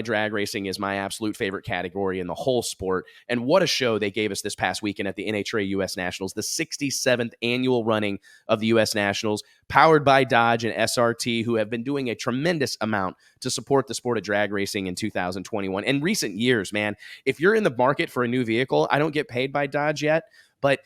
drag racing is my absolute favorite category in the whole sport. And what a show they gave us this past weekend at the NHRA US Nationals, the 67th annual running of the US Nationals, powered by Dodge and SRT, who have been doing a tremendous amount to support the sport of drag racing in 2021. In recent years, man, if you're in the market for a new vehicle, I don't get paid by Dodge yet, but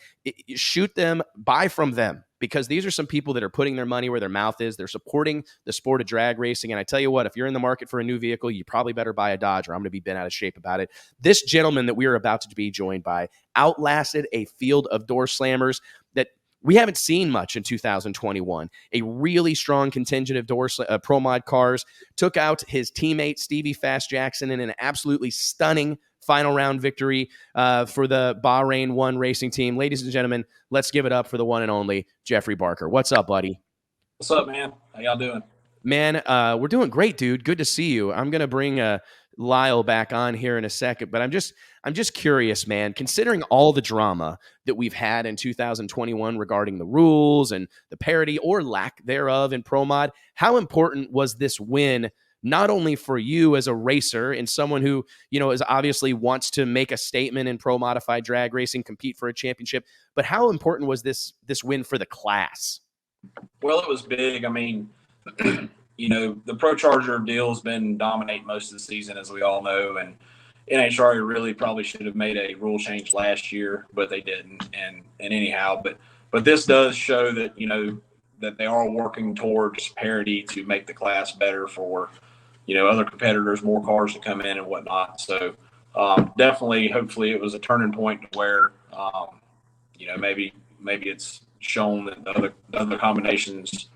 shoot them, buy from them, because these are some people that are putting their money where their mouth is. They're supporting the sport of drag racing. And I tell you what, if you're in the market for a new vehicle, you probably better buy a Dodge, or I'm going to be bent out of shape about it. This gentleman that we are about to be joined by outlasted a field of door slammers that we haven't seen much in 2021. A really strong contingent of Pro Mod cars took out his teammate Stevie Fast Jackson in an absolutely stunning final round victory for the Bahrain 1 racing team. Ladies and gentlemen, let's give it up for the one and only Jeffrey Barker. What's up, buddy? What's up, man? How y'all doing? Man, we're doing great, dude. Good to see you. I'm going to bring Lyle back on here in a second, but I'm just curious, man, considering all the drama that we've had in 2021 regarding the rules and the parity or lack thereof in Pro Mod, how important was this win, not only for you as a racer and someone who, is obviously wants to make a statement in pro modified drag racing, compete for a championship, but how important was this win for the class? Well, it was big. I mean, the Pro Charger deal has been dominate most of the season, as we all know, and NHRA really probably should have made a rule change last year, but they didn't. And anyhow, but this does show that, that they are working towards parity to make the class better for, other competitors, more cars to come in and whatnot. So definitely, hopefully it was a turning point to where, maybe it's shown that the other combinations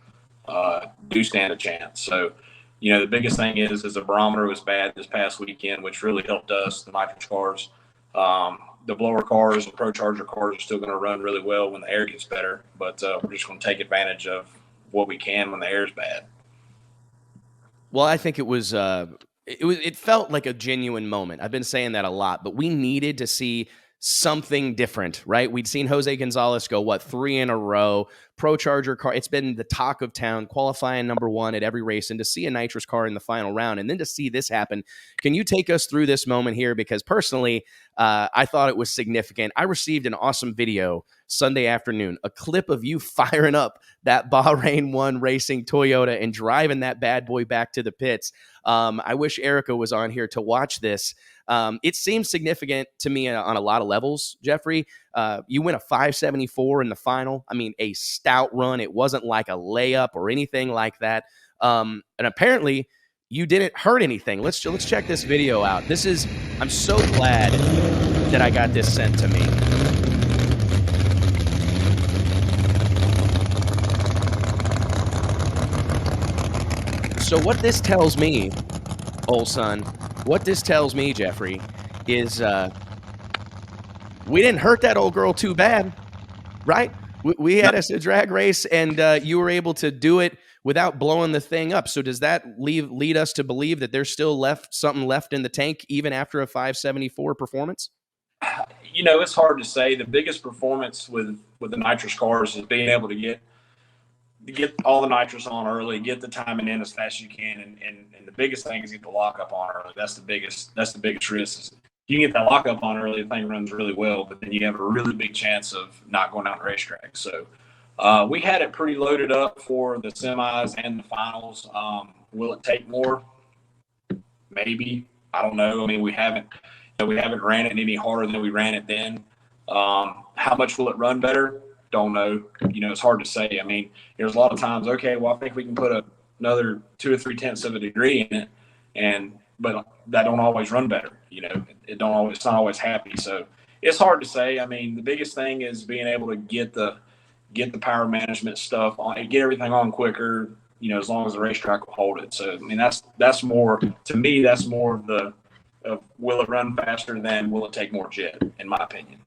do stand a chance. So, the biggest thing is the barometer was bad this past weekend, which really helped us, the nitrous cars. The blower cars and Pro Charger cars are still going to run really well when the air gets better, but we're just going to take advantage of what we can when the air is bad. Well, I think it felt like a genuine moment. I've been saying that a lot, but we needed to see something different, right? We'd seen Jose Gonzalez go, 3 in a row, Pro Charger car. It's been the talk of town, qualifying number 1 at every race, and to see a nitrous car in the final round, and then to see this happen. Can you take us through this moment here? Because personally, I thought it was significant. I received an awesome video Sunday afternoon, a clip of you firing up that Bahrain 1 racing Toyota and driving that bad boy back to the pits. I wish Erica was on here to watch this. It seems significant to me on a lot of levels, Jeffrey. You win a 574 in the final. I mean, a stout run. It wasn't like a layup or anything like that. And apparently you didn't hurt anything. Let's check this video out. I'm so glad that I got this sent to me. So what this tells me, old son, Jeffrey, is we didn't hurt that old girl too bad, right? We had us a drag race, and you were able to do it without blowing the thing up. So does that lead us to believe that there's still something left in the tank even after a 574 performance? It's hard to say. The biggest performance with the nitrous cars is being able to get all the nitrous on early, get the timing in as fast as you can, and the biggest thing is get the lockup on early. That's the biggest risk. You can get that lockup on early, the thing runs really well, but then you have a really big chance of not going out the racetrack. So we had it pretty loaded up for the semis and the finals. Will it take more? Maybe. I don't know. I mean, we haven't ran it any harder than we ran it then. How much will it run better? Don't know. It's hard to say. I mean, there's a lot of times, okay, well, I think we can put another 2 or 3 tenths of a degree in it, but that don't always run better. It's not always happy. So it's hard to say. I mean, the biggest thing is being able to get the power management stuff on, get everything on quicker, as long as the racetrack will hold it. So, I mean, that's more, to me, that's more of will it run faster than will it take more jet, in my opinion.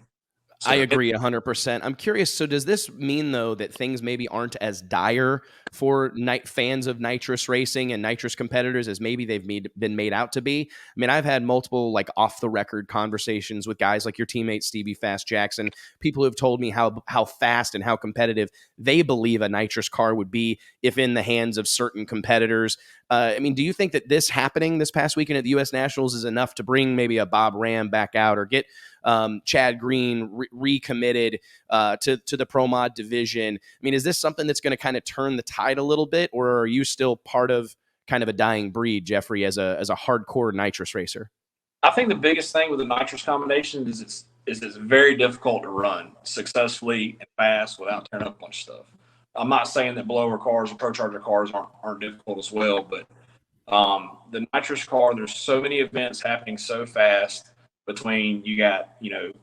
So I agree 100%. I'm curious. So does this mean, though, that things maybe aren't as dire for fans of nitrous racing and nitrous competitors as maybe they've been made out to be. I mean, I've had multiple like off the record conversations with guys like your teammate Stevie Fast Jackson, people who have told me how fast and how competitive they believe a nitrous car would be if in the hands of certain competitors. I mean, do you think that this happening this past weekend at the U.S. Nationals is enough to bring maybe a Bob Ram back out or get Chad Green recommitted to the Pro Mod division? I mean, is this something that's going to kind of turn the tide a little bit, or are you still part of kind of a dying breed, Jeffrey, as a hardcore nitrous racer? I think the biggest thing with the nitrous combination is it's very difficult to run successfully and fast without tearing up a bunch of stuff. I'm not saying that blower cars or Pro Charger cars aren't difficult as well, but the nitrous car, there's so many events happening so fast between you got,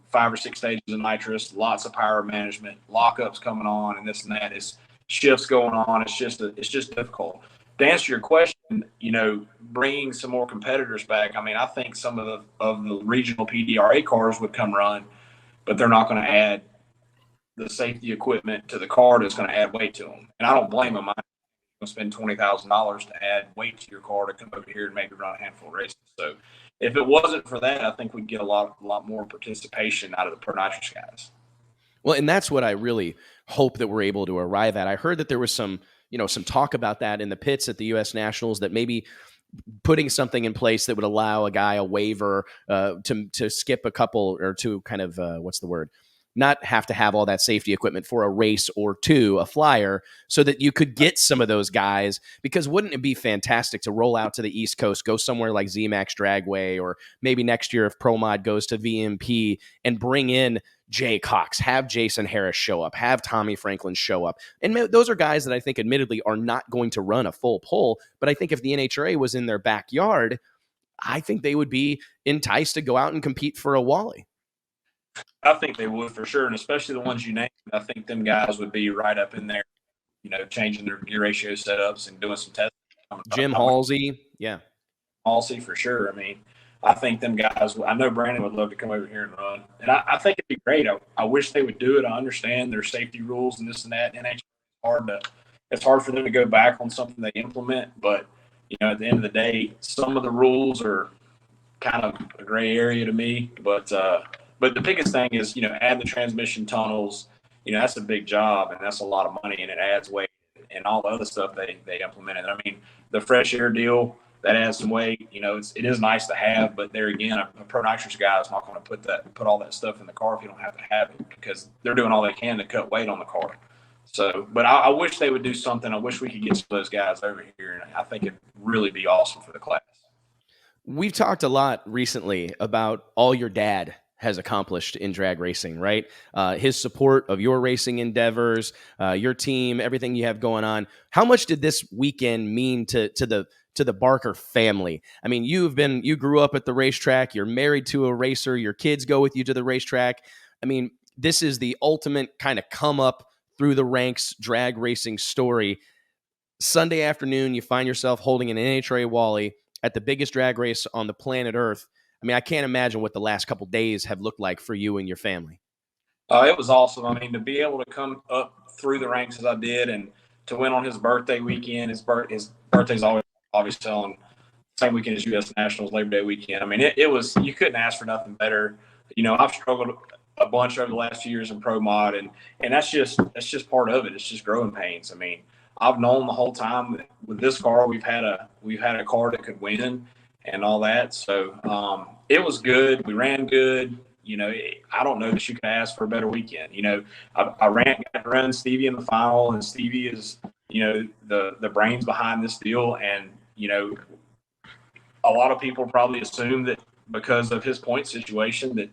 5 or 6 stages of nitrous, lots of power management, lockups coming on, and this and that. It's shifts going on. It's just difficult. To answer your question, bringing some more competitors back. I mean, I think some of the regional PDRA cars would come run, but they're not going to add the safety equipment to the car that's going to add weight to them. And I don't blame them. I'm going to spend $20,000 to add weight to your car to come over here and maybe run a handful of races. So if it wasn't for that, I think we'd get a lot more participation out of the Pro Nitrous guys. Well, and that's what I really hope that we're able to arrive at. I heard that there was some talk about that in the pits at the U.S. Nationals, that maybe putting something in place that would allow a guy a waiver to skip a couple, or to kind of not have to have all that safety equipment for a race or two, a flyer, so that you could get some of those guys. Because wouldn't it be fantastic to roll out to the East Coast, go somewhere like ZMAX Dragway, or maybe next year if Pro Mod goes to VMP, and bring in Jay Cox, have Jason Harris show up, have Tommy Franklin show up. And those are guys that I think admittedly are not going to run a full pull, but I think if the NHRA was in their backyard, I think they would be enticed to go out and compete for a Wally. I think they would for sure, and especially the ones you named. I think them guys would be right up in there, changing their gear ratio setups and doing some testing. Jim Halsey, yeah. Halsey for sure. I mean, I think them guys, I know Brandon would love to come over here and run. And I think it'd be great. I wish they would do it. I understand their safety rules and this and that. And it's hard for them to go back on something they implement. But, at the end of the day, some of the rules are kind of a gray area to me. But the biggest thing is, add the transmission tunnels. That's a big job, and that's a lot of money, and it adds weight and all the other stuff they implemented. I mean, the fresh air deal, that adds some weight. It is nice to have, but there again, a Pro Nitrous guy is not going to put all that stuff in the car if you don't have to have it, because they're doing all they can to cut weight on the car. So, but I wish they would do something. I wish we could get some of those guys over here, and I think it'd really be awesome for the class. We've talked a lot recently about all your dad has accomplished in drag racing, right? His support of your racing endeavors, your team, everything you have going on. How much did this weekend mean to the Barker family? I mean, you grew up at the racetrack, you're married to a racer, your kids go with you to the racetrack. I mean, this is the ultimate kind of come up through the ranks drag racing story. Sunday afternoon, you find yourself holding an NHRA Wally at the biggest drag race on the planet Earth. I mean, I can't imagine what the last couple days have looked like for you and your family. It was awesome. I mean, to be able to come up through the ranks as I did, and to win on his birthday weekend. His birthday's always obviously on the same weekend as U.S. Nationals, Labor Day weekend. I mean, it was, you couldn't ask for nothing better. I've struggled a bunch over the last few years in Pro Mod, and that's just part of it. It's just growing pains. I mean, I've known the whole time that with this car we've had a car that could win and all that. So it was good. We ran good. I don't know that you could ask for a better weekend. I got to run Stevie in the final, and Stevie is, the brains behind this deal. And, a lot of people probably assume that because of his point situation that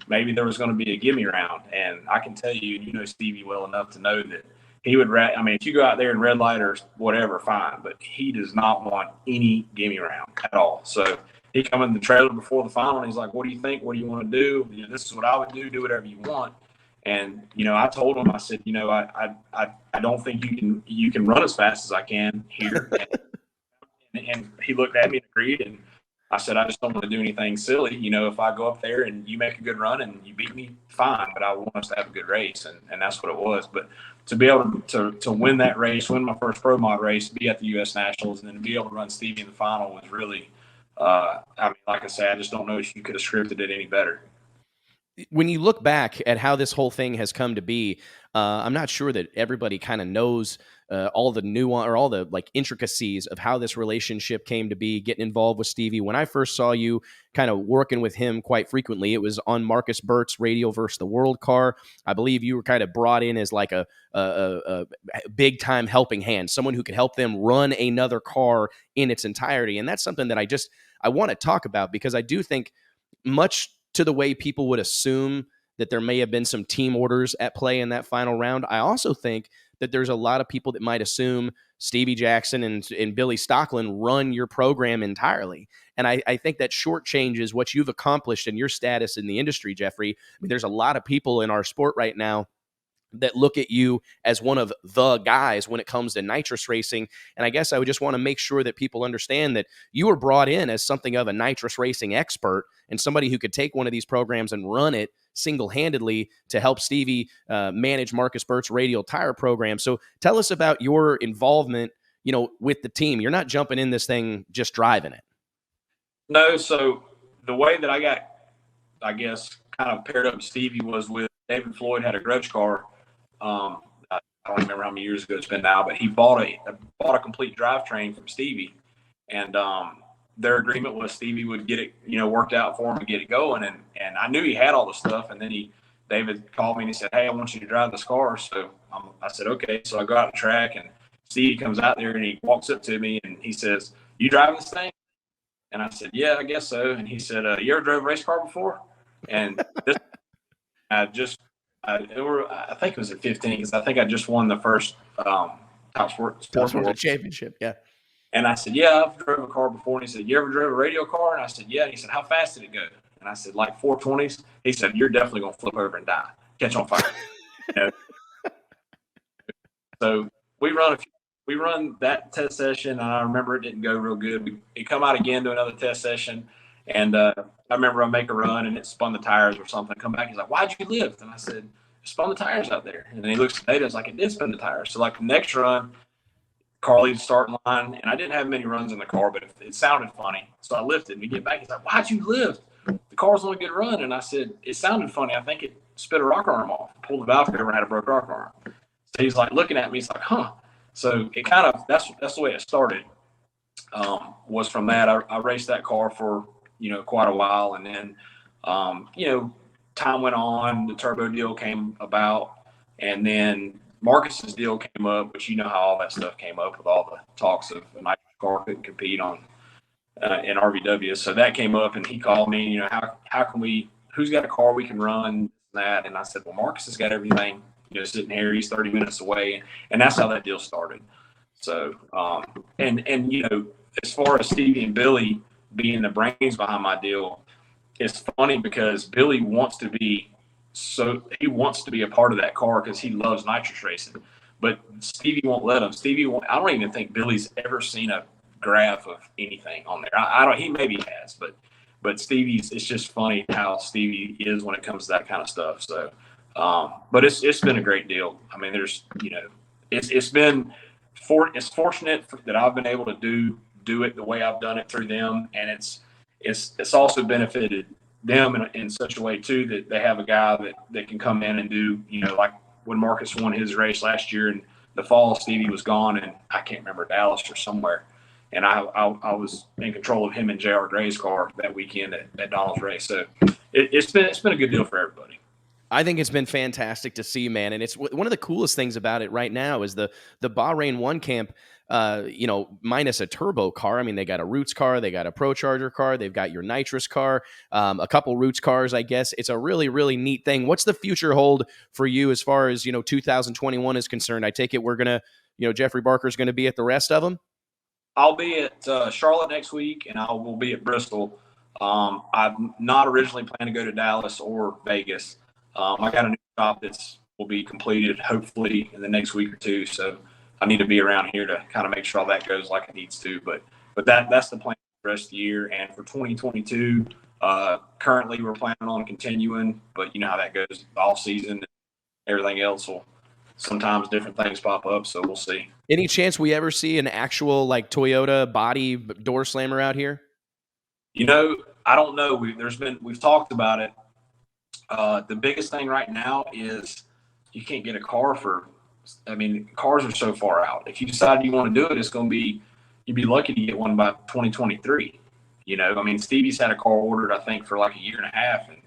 maybe there was going to be a gimme round. And I can tell you, you know Stevie well enough to know that he would, if you go out there in red light or whatever, fine. But he does not want any gimme round at all. So he come in the trailer before the final, and he's like, "What do you think? What do you want to do? This is what I would do. Do whatever you want." And I told him, I said, I don't think you can run as fast as I can here. and he looked at me and agreed. And I said, I just don't want to do anything silly. If I go up there and you make a good run and you beat me, fine, but I want us to have a good race. And that's what it was. But to be able to win that race, win my first pro mod race, be at the U.S. Nationals, and then be able to run Stevie in the final was really, like I said, I just don't know if you could have scripted it any better. When you look back at how this whole thing has come to be, I'm not sure that everybody kind of knows all the nuance or all the intricacies of how this relationship came to be, getting involved with Stevie. When I first saw you kind of working with him quite frequently, it was on Marcus Burt's Radio versus the World car. I believe you were kind of brought in as like a big time helping hand, someone who could help them run another car in its entirety. And that's something that I want to talk about, because I do think, much to the way people would assume that there may have been some team orders at play in that final round, I also think that there's a lot of people that might assume Stevie Jackson and Billy Stockland run your program entirely. And I think that shortchanges what you've accomplished and your status in the industry, Jeffrey. I mean, there's a lot of people in our sport right now that look at you as one of the guys when it comes to nitrous racing. And I guess I would just want to make sure that people understand that you were brought in as something of a nitrous racing expert and somebody who could take one of these programs and run it single-handedly to help Stevie manage Marcus Burt's radial tire program. So tell us about your involvement, with the team. You're not jumping in this thing just driving it. No, so the way that I got, I guess, kind of paired up with Stevie was with David Floyd had a grudge car. I don't remember how many years ago it's been now, but he bought a complete drivetrain from Stevie, and their agreement was Stevie would get it, worked out for him and get it going. And I knew he had all the stuff, and then David called me and he said, "Hey, I want you to drive this car." So I said, "Okay." So I go out the track, and Stevie comes out there and he walks up to me and he says, "You driving this thing?" And I said, "Yeah, I guess so." And he said, "You ever drove a race car before?" And this, I think it was at 15, because I think I just won the first Top Sports Championship. Yeah. And I said, "Yeah, I've driven a car before." And he said, "You ever drove a radio car?" And I said, "Yeah." And he said, "How fast did it go?" And I said, "Like 420s. He said, "You're definitely going to flip over and die, catch on fire." So we run that test session, and I remember it didn't go real good. We come out again to another test session, and I remember I make a run and it spun the tires or something. Come back, he's like, "Why'd you lift?" And I said, "It spun the tires out there." And then he looks at the data, it's like, it did spin the tires. So like the next run, car leads starting line, and I didn't have many runs in the car, but it sounded funny. So I lifted, and we get back, he's like, "Why'd you lift? The car's on a good run." And I said, "It sounded funny. I think it spit a rocker arm off, pulled the valve cover and had a broke rocker arm." So he's like looking at me, he's like, "Huh." So it kind of, that's the way it started, was from that. I raced that car for, quite a while. And then, time went on, the turbo deal came about, and then Marcus's deal came up, which how all that stuff came up with all the talks of a nitrous car couldn't compete on in RVW. So that came up, and he called me, how can we, who's got a car we can run, that. And I said, "Well, Marcus has got everything, sitting here. He's 30 minutes away." And that's how that deal started. So, and as far as Stevie and Billy being the brains behind my deal, it's funny because Billy wants to be a part of that car because he loves nitrous racing, but Stevie won't let him. I don't even think Billy's ever seen a graph of anything on there. I don't, he maybe has, but Stevie's, it's just funny how Stevie is when it comes to that kind of stuff. So, but it's been a great deal. I mean, there's, it's fortunate that I've been able to do it the way I've done it through them. And it's also benefited them in such a way too, that they have a guy that can come in and do, like when Marcus won his race last year in the fall, Stevie was gone, and I can't remember, Dallas or somewhere. And I was in control of him and JR Gray's car that weekend at Donald's race. So it's been a good deal for everybody. I think it's been fantastic to see, man. And it's one of the coolest things about it right now is the Bahrain One Camp, minus a turbo car. I mean, they got a Roots car, they got a Pro Charger car, they've got your nitrous car, a couple Roots cars, I guess. It's a really, really neat thing. What's the future hold for you as far as, 2021 is concerned? I take it we're going to, Jeffrey Barker's going to be at the rest of them? I'll be at Charlotte next week, and I will be at Bristol. I've not originally planned to go to Dallas or Vegas. I got a new job will be completed hopefully in the next week or two. So I need to be around here to kind of make sure all that goes like it needs to. But that's the plan the rest of the year. And for 2022, currently we're planning on continuing, but you know how that goes, off season, everything else will sometimes different things pop up. So we'll see. Any chance we ever see an actual like Toyota body door slammer out here? You know, I don't know. We've talked about it. The biggest thing right now is you can't get a car cars are so far out. If you decide you want to do it, you'd be lucky to get one by 2023. You know, I mean, Stevie's had a car ordered, I think, for like a year and a half and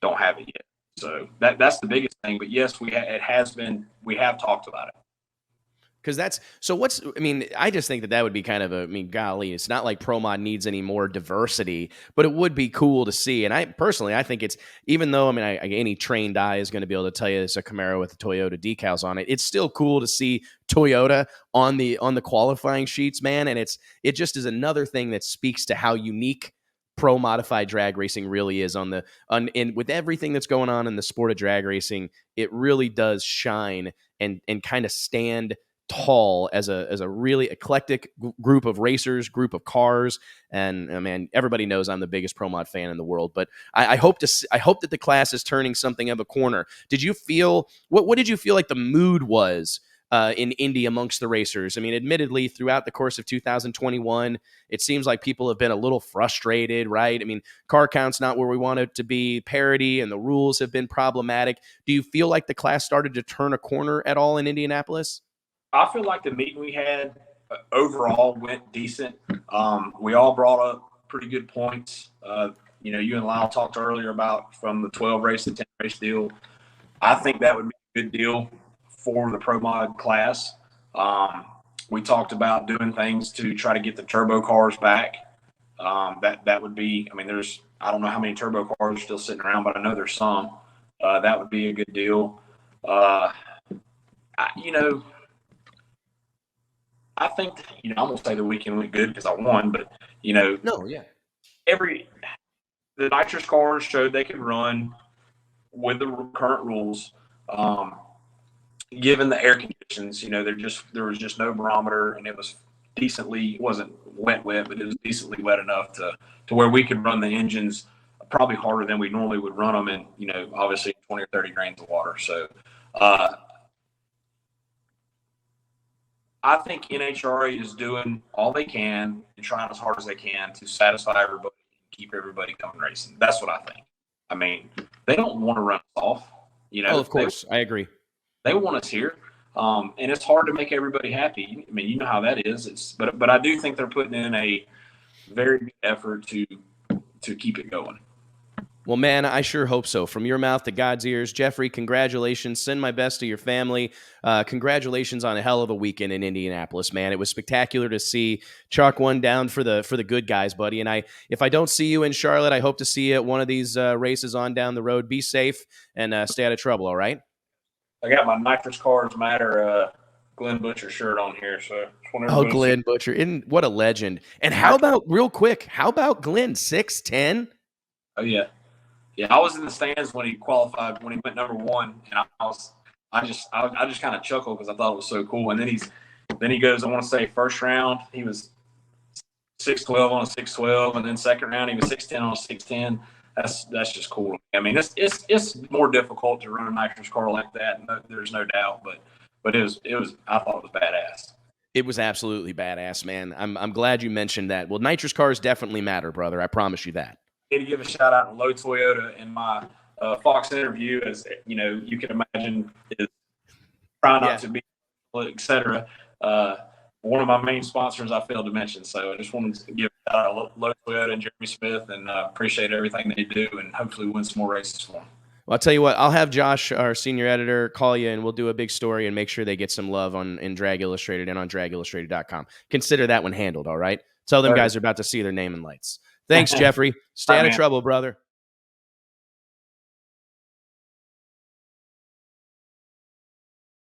don't have it yet. So that's the biggest thing. But yes, we have talked about it. Because I just think that would be kind of golly, it's not like Pro Mod needs any more diversity, but it would be cool to see. And I think it's, even though, any trained eye is going to be able to tell you it's a Camaro with the Toyota decals on it, it's still cool to see Toyota on the qualifying sheets, man. And it just is another thing that speaks to how unique pro modified drag racing really is and with everything that's going on in the sport of drag racing, it really does shine and kind of stand tall as a really eclectic group of racers, group of cars. And man, everybody knows I'm the biggest Pro Mod fan in the world, but I hope that the class is turning something of a corner. Did you feel, what did you feel like the mood was in Indy amongst the racers? I mean, admittedly, throughout the course of 2021, it seems like people have been a little frustrated, right? I mean, car count's not where we want it to be, parity, and the rules have been problematic. Do you feel like the class started to turn a corner at all in Indianapolis? I feel like the meeting we had overall went decent. We all brought up pretty good points. You and Lyle talked earlier about from the 12 race to 10 race deal. I think that would be a good deal for the Pro Mod class. We talked about doing things to try to get the turbo cars back. That would be, I don't know how many turbo cars are still sitting around, but I know there's some. That would be a good deal. I think, I'm going to say the weekend went good because I won, but, No, yeah. The nitrous cars showed they could run with the current rules. Given the air conditions, there was just no barometer, and it wasn't wet, but it was decently wet enough to where we could run the engines probably harder than we normally would run them in, obviously 20 or 30 grains of water. So, I think NHRA is doing all they can and trying as hard as they can to satisfy everybody and keep everybody coming racing. That's what I think. They don't want to run us off. Oh, of course. I agree. They want us here. And it's hard to make everybody happy. You know how that is. But I do think they're putting in a very good effort to keep it going. Well, man, I sure hope so. From your mouth to God's ears, Jeffrey, congratulations. Send my best to your family. Congratulations on a hell of a weekend in Indianapolis, man. It was spectacular to see. Chalk one down for the good guys, buddy. And if I don't see you in Charlotte, I hope to see you at one of these races on down the road. Be safe and stay out of trouble, all right? I got my Nitrous Cars Matter Glenn Butcher shirt on here. So Glenn Butcher. What a legend. And how about Glenn, 6'10"? Oh, yeah. Yeah, I was in the stands when he qualified, when he went number one, and I just kind of chuckled because I thought it was so cool. And then he goes, I want to say first round he was 6'12" on a 6'12", and then second round he was 6'10" on a 6'10". That's just cool. It's more difficult to run a nitrous car like that. There's no doubt, but it was I thought it was badass. It was absolutely badass, man. I'm glad you mentioned that. Well, nitrous cars definitely matter, brother. I promise you that. To give a shout out to Low Toyota in my Fox interview, as you can imagine, is trying not to be, etc. One of my main sponsors I failed to mention, so I just wanted to give a shout out to Low Toyota and Jeremy Smith, and appreciate everything they do, and hopefully win some more races for them. Well, I'll tell you what, I'll have Josh, our senior editor, call you, and we'll do a big story and make sure they get some love in Drag Illustrated and on dragillustrated.com. Consider that one handled, all right? Tell them guys are about to see their name in lights. Thanks, Jeffrey. Stay out of trouble, brother.